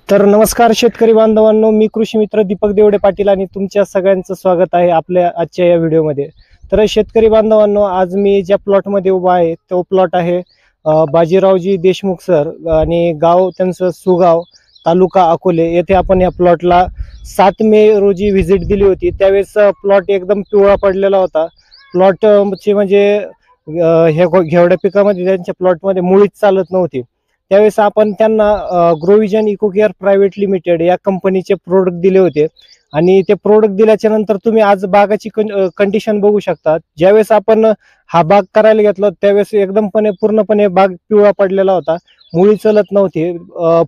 तर नमस्कार शेतकरी बांधवांनो, मी कृषी मित्र दीपक देवडे पाटील आणि तुमच्या सगळ्यांचं स्वागत आहे आपल्या आजच्या या व्हिडिओमध्ये। तर शेतकरी बांधवांनो, आज मी ज्या प्लॉटमध्ये उभा आहे तो प्लॉट आहे बाजीरावजी देशमुख सर आणि गाव त्यांचं सुगाव, तालुका अकोले येथे आपण या प्लॉटला 7 मे रोजी व्हिजिट दिली होती। त्यावेळेस प्लॉट एकदम पिवळा पडलेला होता। प्लॉट चे म्हणजे हे घेवड्या पिकामध्ये त्यांच्या प्लॉटमध्ये मुळीच चालत नव्हती। त्यावेळेस आपण त्यांना ग्रोविजन इकोकेअर प्रायव्हेट लिमिटेड या कंपनीचे प्रोडक्ट दिले होते आणि ते प्रोडक्ट दिल्याच्या नंतर तुम्ही आज बागाची कंडिशन बघू शकता। ज्यावेळेस आपण हा बाग करायला घेतला त्यावेळेस एकदमपणे पूर्णपणे बाग पिवळा पडलेला होता, मुळी चलत नव्हती,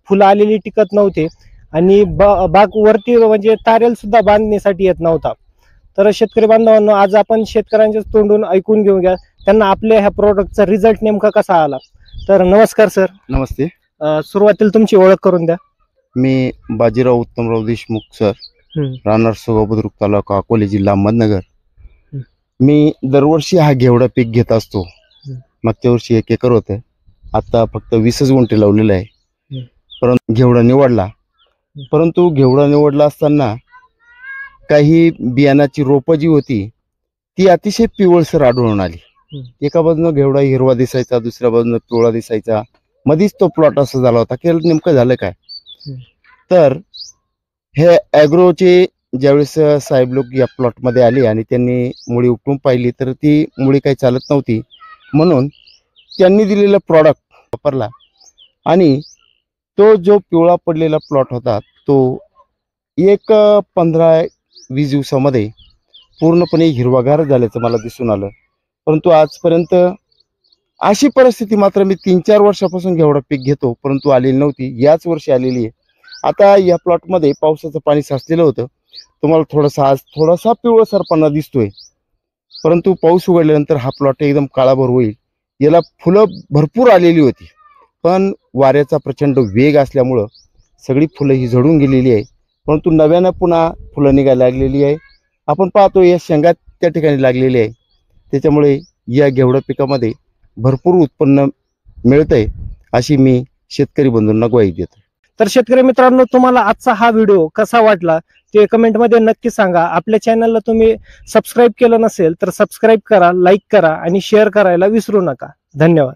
फुलं आलेली टिकत नव्हती आणि बाग वरती म्हणजे तारेल सुद्धा बांधण्यासाठी येत नव्हता। तर शेतकरी बांधवांनो, आज आपण शेतकऱ्यांच्या तोंडून ऐकून घेऊया त्यांना आपल्या ह्या प्रोडक्टचा रिझल्ट नेमका कसा आला। तर नमस्कार सर। नमस्ते। सुरुवातीला तुमची ओळख करून द्या। मी बाजीराव उत्तमराव देशमुख सर, राहणार सुगाव बुद्रुक, तालुका अकोले, जिल्हा अहमदनगर। मी दरवर्षी हा घेवडा पीक घेत असतो। मागच्या वर्षी 1 एकर होते, आता फक्त 20 गुंठे लावलेले आहे। परंतु घेवडा निवडला असताना काही बियाणाची रोपं जी होती ती अतिशय पिवळसर आढळून आली। एका बाजूने घेवडा हिरवा दिसायचा, दुसऱ्या बाजूने पिवळा दिसायचा, मधीच तो प्लॉट असा झाला होता की नेमकं झालं काय। तर हे ॲग्रोचे ज्यावेळेस साहेब लोक या प्लॉट मध्ये आले आणि त्यांनी मुळी उपटून पाहिली तर ती मुळी काही चालत नव्हती, म्हणून त्यांनी दिलेला प्रॉडक्ट वापरला आणि तो जो पिवळा पडलेला प्लॉट होता तो 15-20 दिवसामध्ये पूर्णपणे हिरवागार झाल्याचं मला दिसून आलं। परंतु आजपर्यंत अशी परिस्थिती मात्र मी 3-4 वर्षापासून घेवडा पीक घेतो परंतु आलेली नव्हती, याच वर्षी आलेली आहे। आता या प्लॉटमध्ये पावसाचं पाणी साचलेलं होतं, तुम्हाला आज थोडासा पिवळसरपणा दिसतोय, परंतु पाऊस उघडल्यानंतर हा प्लॉट एकदम काळाभर होईल। याला फुलं भरपूर आलेली होती, पण वाऱ्याचा प्रचंड वेग असल्यामुळं सगळी फुलं ही झडून गेलेली आहे, परंतु नव्यानं पुन्हा फुलं निघायला लागलेली आहे। आपण पाहतो या शेंगा त्या ठिकाणी लागलेली आहे, त्याच्यामुळे या घेवडा पिकामध्ये भरपूर उत्पन्न मिळतंय अशी मी शेतकरी बंधूंना ग्वाही देतो। तर शेतकरी मित्रांनो, तुम्हाला आजचा हा व्हिडिओ कसा वाटला ते कमेंट मध्ये नक्की सांगा। आपल्या चॅनलला तुम्ही सबस्क्राईब केलं नसेल तर सबस्क्राईब करा, लाईक करा आणि शेअर करायला विसरू नका। धन्यवाद।